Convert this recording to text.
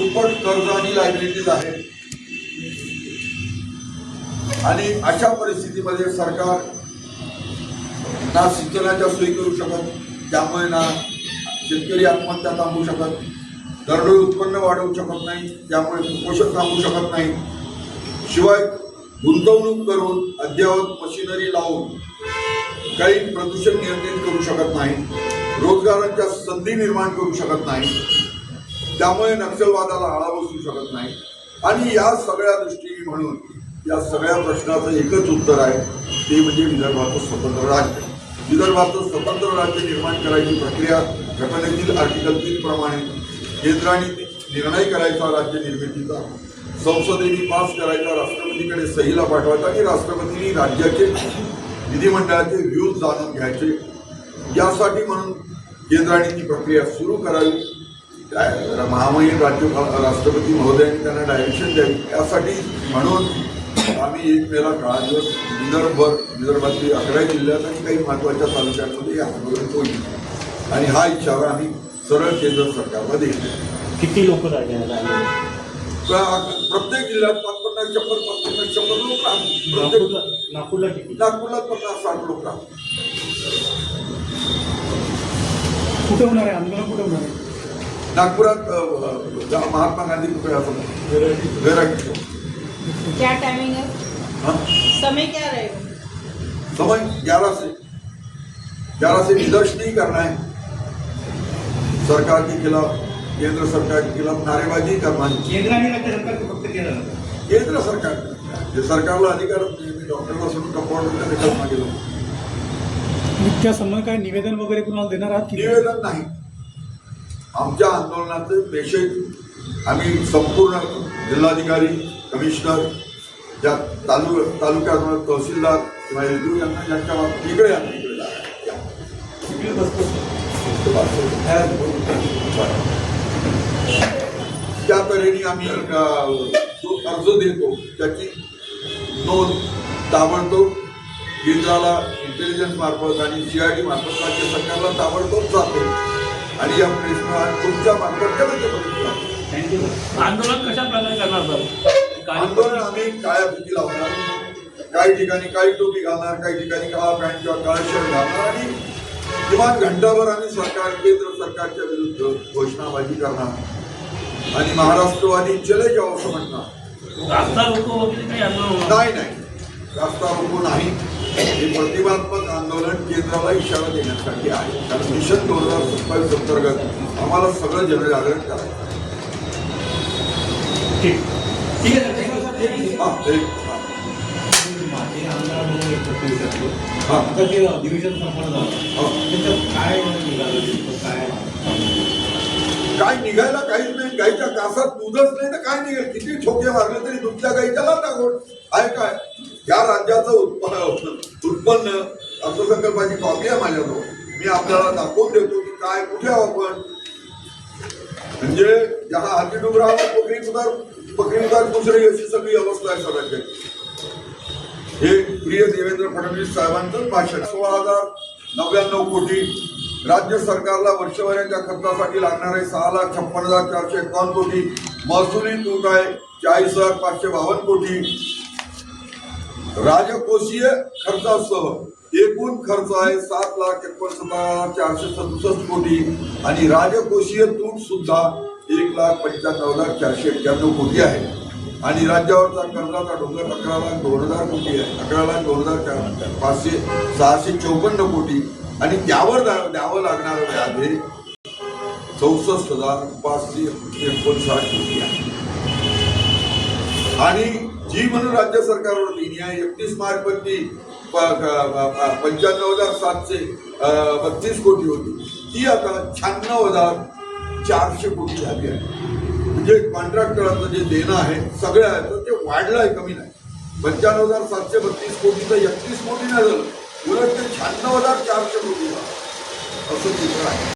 दुप्पट कर्ज आणि लायबिलिटीज आहे आणि अशा परिस्थितीमध्ये सरकार ना सिंचनाच्या सोयी करू शकत, त्यामुळे ना शेतकरी आत्महत्या थांबवू शकत, दरडोई उत्पन्न वाढवू शकत नाही, त्यामुळे कुपोषण थांबवू शकत नाही, शिवाय गुंतवणूक करून अद्ययावत मशिनरी लावून काही प्रदूषण नियंत्रित करू शकत नाही, रोजगाराच्या संधी निर्माण करू शकत नाही, त्यामुळे नक्षलवादाला आळा बसू शकत नाही. आणि या सगळ्या दृष्टीने म्हणून या सगळ्या प्रश्नाचं एकच उत्तर आहे, ते म्हणजे विदर्भाचं स्वतंत्र राज्य. विदर्भाचं स्वतंत्र राज्य निर्माण करायची प्रक्रिया घटनेतील आर्टिकल 3 प्रमाणे केंद्राने निर्णय करायचा राज्य निर्मितीचा, संसदेने पास करायचा, राष्ट्रपतीकडे सहीला पाठवायचा आणि राष्ट्रपतींनी राज्याचे विधिमंडळाचे व्ह्यूज जाणून घ्यायचे. यासाठी म्हणून केंद्राने ती प्रक्रिया सुरू करावी. महामहिम राष्ट्रपती महोदयांनी त्यांना डायरेक्शन द्यावी. यासाठी म्हणून आम्ही 1 मेला काळा दिवस विदर्भातील 11 जिल्ह्यात आणि काही महत्त्वाच्या तालुक्यांमध्ये हे आंदोलन होईल आणि हा इशारा आम्ही सरळ केंद्र सरकारला देतो. किती लोक राहिले? प्रत्येक जिल्ह्यात 50-100 लोक राहतात. नागपूरला किती? नागपूरला 50-60 लोक राहतात. कुठे होणार आहे आंदोलन? कुठे होणार आहे? नागपुरात महात्मा गांधी पुतळ्यासमोर वैरागी. क्या टाइमिंग है? समय क्या रहेगा? समय 11 से निदर्शन ही करना है. सरकार के खिलाफ, केंद्र सरकार के खिलाफ नारेबाजी करना है. केंद्राने राज्य सरकार फक्त केलं. केंद्र सरकार जे सरकारला अधिकार डॉक्टरला सोडून कंपाऊंडरला देखील मागेल. त्या संबंध काय निवेदन वगैरे कुणाला देणार आहात की? निवेदन नाही. आमच्या आंदोलनाचे विषय आम्ही संपूर्ण जिल्हाधिकारी, कमिशनर, ज्या तालुक्यात तहसीलदार किंवा एलडीओ यांच्या बाबतीत इकडे त्या तऱ्हेने आम्ही जो अर्ज देतो त्याची नोंद ताबडतोब केंद्राला इंटेलिजन्स मार्फत आणि CID मार्फत राज्य सरकारला ताबडतोब जाते आणि या प्रश्न तुमच्या मार्फत आंदोलन कशा प्रकारे करणार सर? आंदोलन आम्ही काळ्या फिती लावणार, काही ठिकाणी काळी टोपी घालणार, काही ठिकाणी काळा पॅन्ट किंवा काळा शर्ट घालणार आणि किमान घंटाभर आम्ही केंद्र सरकारच्या विरुद्ध घोषणाबाजी करणार आणि महाराष्ट्रवादी चले जाओ असं म्हणणार. रास्ता रोको वगैरे काही आंदोलन नाही, रास्ता रोको नाही. हे प्रतिमात्मक आंदोलन केंद्राला इशारा देण्यासाठी आहे. कारण मिशन 2027 अंतर्गत आम्हाला सगळं जनजागरण करायचं. ठीक आहे. काय निघायला काहीच नाही. गाईच्या कासात दूधच नाही तर काय निघेल? किती ठोके मारले तरी तुमच्या गाईच्या लागोड आहे काय? या राज्याचं उत्पन्न अर्थसंकल्पाची कॉपी आहे माझ्याजवळ. मी आपल्याला दाखवून देतो की काय कुठे आपण म्हणजे जहा हाती डुबरावर पकडी दुसरी अशी सगळी अवस्था आहे राज्याची. हे प्रिय देवेंद्र फडणवीस साहेबांचं भाषण. 16,099 कोटी राज्य सरकारला वर्षभराच्या खर्चासाठी लागणारे 6,56,451 कोटी. महसुली तूट आहे 40,552 कोटी. राजकोषीय खर्चासह एकूण खर्च आहे 7,61,467 कोटी आणि राजकोषीय तूट सुद्धा 1,95,491 कोटी आहे. आणि राज्यावरचा कर्जाचा डोंगर 11,02,000 कोटी आहे. 11,02,654 कोटी आणि त्यावर द्यावं लागणारं व्याज हे 64,559 कोटी आहे. आणि जी म्हणून राज्य सरकारवर देणी आहे 31 मार्चपर्यंत 95,732 कोटी होती, ती आता 96,400 कोटी झाली आहे. म्हणजे कॉन्ट्रॅक्टरांचं जे देणं आहे सगळ्याचं ते वाढलं आहे, कमी नाही. 95,732 कोटी तर 31 कोटी नाही झालं, उलट ते 96,400 कोटी झालं असं चित्र आहे.